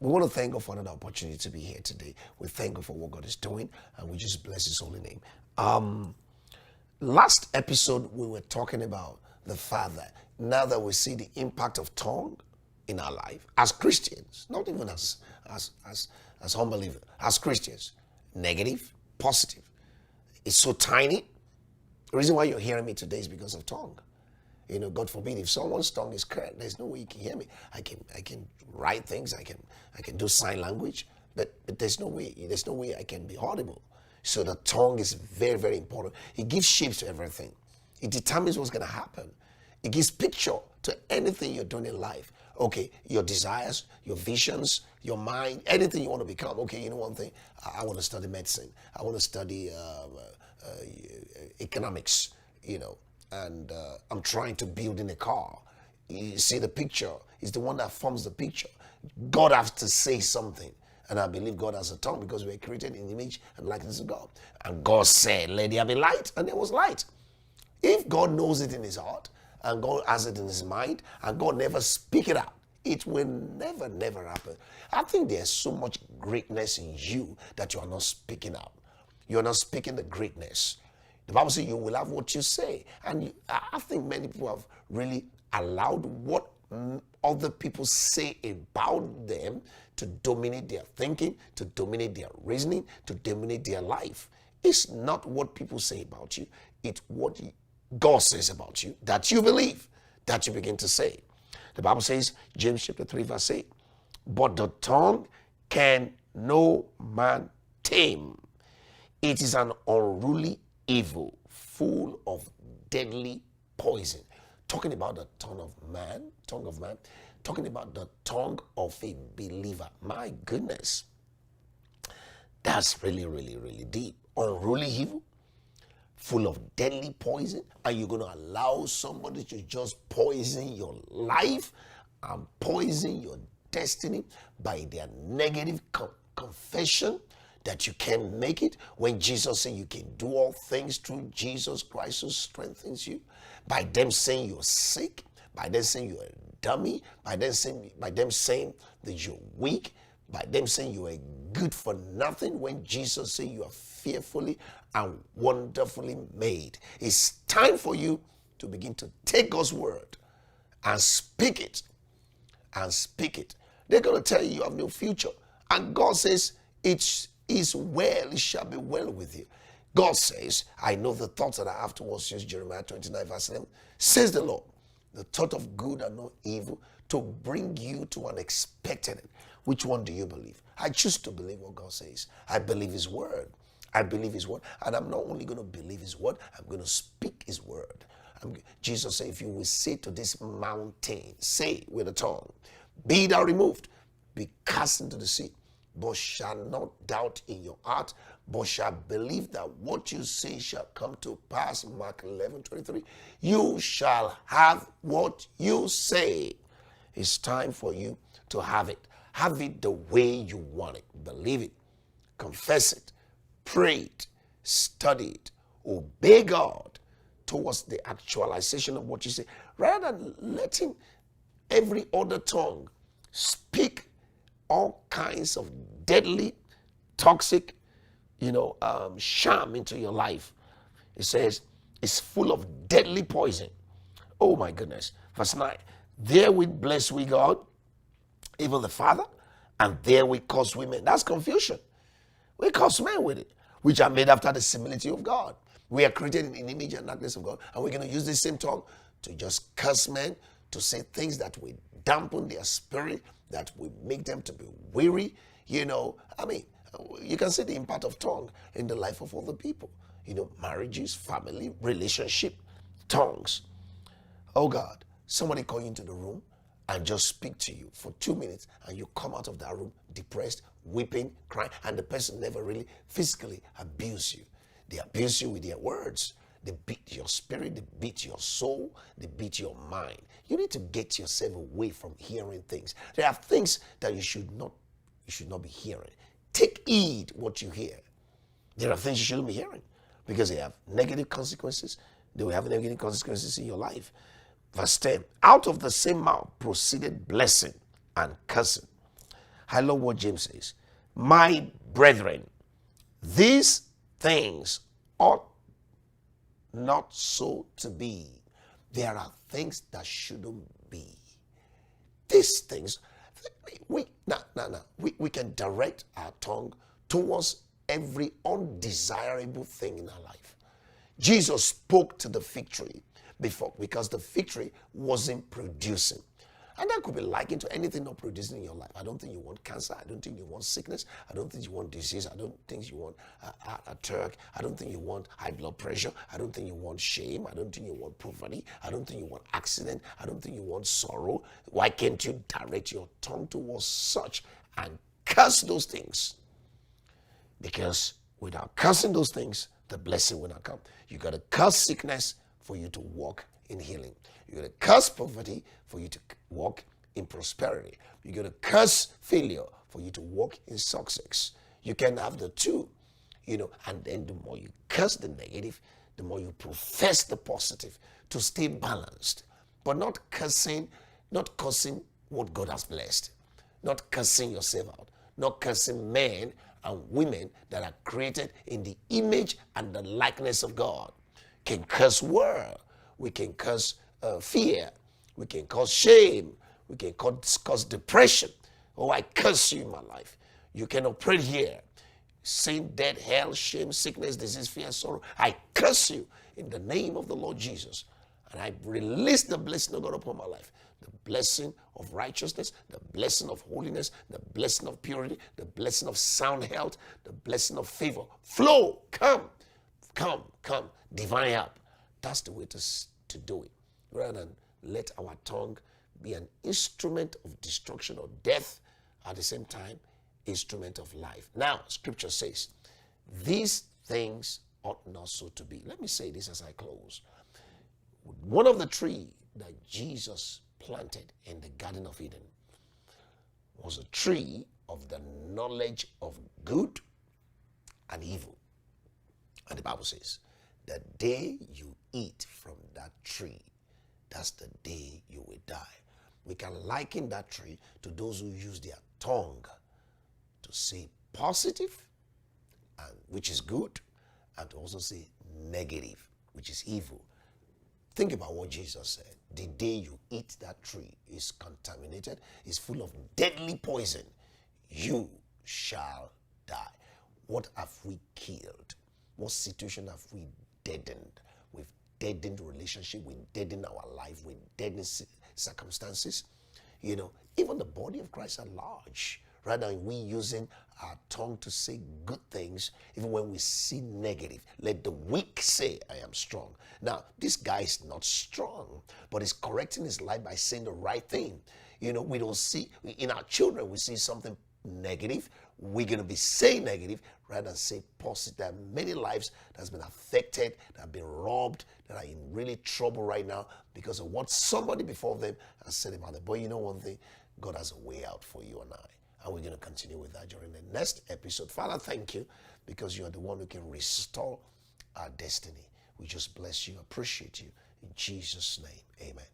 We want to thank God for another opportunity to be here today. We thank God for what God is doing, and we just bless His holy name. Last episode, we were talking about the fact that now that we see the impact of tongue in our life as Christians, not even as unbelievers, as Christians, negative, positive. It's so tiny. The reason why you're hearing me today is because of tongue. God forbid, if someone's tongue is curved, there's no way you can hear me. I can write things, I can do sign language, but there's no way I can be audible. So the tongue is very, very important. It gives shape to everything. It determines what's going to happen. It gives picture to anything you're doing in life. Okay, your desires, your visions, your mind, anything you want to become. Okay, you know one thing, I want to study medicine. I want to study economics, and I'm trying to build in a car. You see the picture is the one that forms the picture. God has to say something. And I believe God has a tongue because we are created in the image and likeness of God. And God said, let there be light, and there was light. If God knows it in his heart, and God has it in his mind, and God never speak it out, it will never, never happen. I think there's so much greatness in you that you are not speaking out. You are not speaking the greatness. The Bible says you will have what you say. And I think many people have really allowed what other people say about them to dominate their thinking, to dominate their reasoning, to dominate their life. It's not what people say about you. It's what God says about you that you believe, that you begin to say. The Bible says, James chapter 3 verse 8, but the tongue can no man tame. It is an unruly evil, full of deadly poison. Talking about the tongue of man, talking about the tongue of a believer. My goodness, that's really, really, really deep. Unruly evil, full of deadly poison, and you're going to allow somebody to just poison your life and poison your destiny by their negative confession that you can't make it, when Jesus said you can do all things through Jesus Christ who strengthens you, by them saying you're sick, by them saying you're a dummy, by them saying that you're weak, by them saying you are good for nothing, when Jesus said you are fearfully and wonderfully made. It's time for you to begin to take God's word and speak it. And speak it. They're going to tell you have no future. And God says it is well, it shall be well with you. God says, I know the thoughts that I have towards you, Jeremiah 29 verse 11, says the Lord, the thought of good and not evil, to bring you to an expected end. Which one do you believe? I choose to believe what God says. I believe his word. I believe his word. And I'm not only going to believe his word, I'm going to speak his word. Jesus said, if you will say to this mountain, say with a tongue, be thou removed, be cast into the sea, but shall not doubt in your heart, but shall believe that what you say shall come to pass. Mark 11:23. You shall have what you say. It's time for you to have it. Have it the way you want it. Believe it. Confess it. Pray it. Study it. Obey God towards the actualization of what you say, rather than letting every other tongue speak all kinds of deadly, toxic, sham into your life. It says it's full of deadly poison. Oh my goodness. Verse 9. Therewith bless we God, even the Father, and therewith curse we men. That's confusion. We curse men with it, which are made after the similitude of God. We are created in the image and likeness of God, and we're going to use this same tongue to just curse men, to say things that will dampen their spirit, that will make them to be weary. You can see the impact of tongue in the life of other people. Marriages, family, relationship, tongues. Oh God, somebody call you into the room and just speak to you for 2 minutes, and you come out of that room depressed, weeping, crying, and the person never really physically abused you. They abuse you with their words. They beat your spirit, they beat your soul, they beat your mind. You need to get yourself away from hearing things. There are things that you should not be hearing. Take heed what you hear. There are things you shouldn't be hearing because they have negative consequences. They will have negative consequences in your life. Verse 10, out of the same mouth proceeded blessing and cursing. I love what James says. My brethren, these things ought not so to be. There are things that shouldn't be. These things, we can direct our tongue towards every undesirable thing in our life. Jesus spoke to the fig tree before because the fig tree wasn't producing. And that could be likened to anything not producing in your life. I don't think you want cancer. I don't think you want sickness. I don't think you want disease. I don't think you want a Turk. I don't think you want high blood pressure. I don't think you want shame. I don't think you want poverty. I don't think you want accident. I don't think you want sorrow. Why can't you direct your tongue towards such and curse those things? Because without cursing those things, the blessing will not come. You got to curse sickness for you to walk in healing. You got to curse poverty for you to walk in prosperity. You got to curse failure for you to walk in success. You can have the two, and then the more you curse the negative, the more you profess the positive to stay balanced. But not cursing what God has blessed. Not cursing yourself out. Not cursing men and women that are created in the image and the likeness of God. Can curse world. We can curse fear. We can cause shame. We can cause depression. Oh, I curse you in my life. You can operate here. Sin, death, hell, shame, sickness, disease, fear, sorrow. I curse you in the name of the Lord Jesus. And I release the blessing of God upon my life. The blessing of righteousness, the blessing of holiness, the blessing of purity, the blessing of sound health, the blessing of favor. Flow, come, divine help. That's the way to do it. Rather than let our tongue be an instrument of destruction or death, at the same time, instrument of life. Now, scripture says, these things ought not so to be. Let me say this as I close. One of the trees that Jesus planted in the Garden of Eden was a tree of the knowledge of good and evil. And the Bible says, the day you eat from that tree, that's the day you will die. We can liken that tree to those who use their tongue to say positive, and which is good, and to also say negative, which is evil. Think about what Jesus said. The day you eat that tree is contaminated, is full of deadly poison. You shall die. What have we killed? What situation have we deadened? We've deadened relationship. We've deadened our life. We've deadened circumstances. Even the body of Christ at large. Rather than we using our tongue to say good things, even when we see negative. Let the weak say, I am strong. Now, this guy is not strong, but he's correcting his life by saying the right thing. We don't see, in our children, we see something negative. We're going to be saying negative rather than say positive. There are many lives that has been affected, that have been robbed, that are in really trouble right now because of what somebody before them has said about them. But you know one thing, God has a way out for you and I. And we're going to continue with that during the next episode. Father, thank you because you are the one who can restore our destiny. We just bless you, appreciate you. In Jesus' name, amen.